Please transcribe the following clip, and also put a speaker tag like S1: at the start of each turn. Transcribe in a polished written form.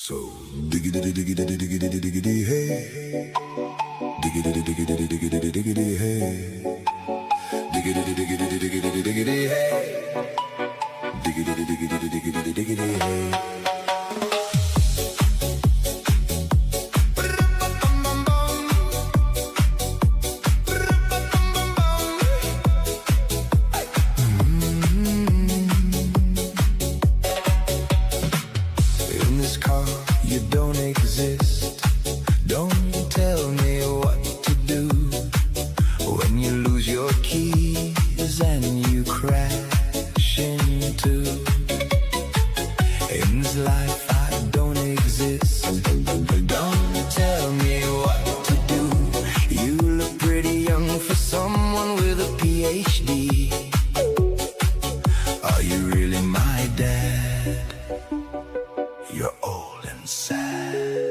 S1: So diggity diggity diggity diggity hey, diggity diggity diggity diggity hey, diggity diggity diggity diggity hey, diggity diggity diggity diggity hey. In this car, you don't exist. Don't tell me what to do when you lose your keys and you crash into. In this life, I don't exist. Don't tell me what to do. You look pretty young for someone with a PhD. Are you really my dad? You're old and sad.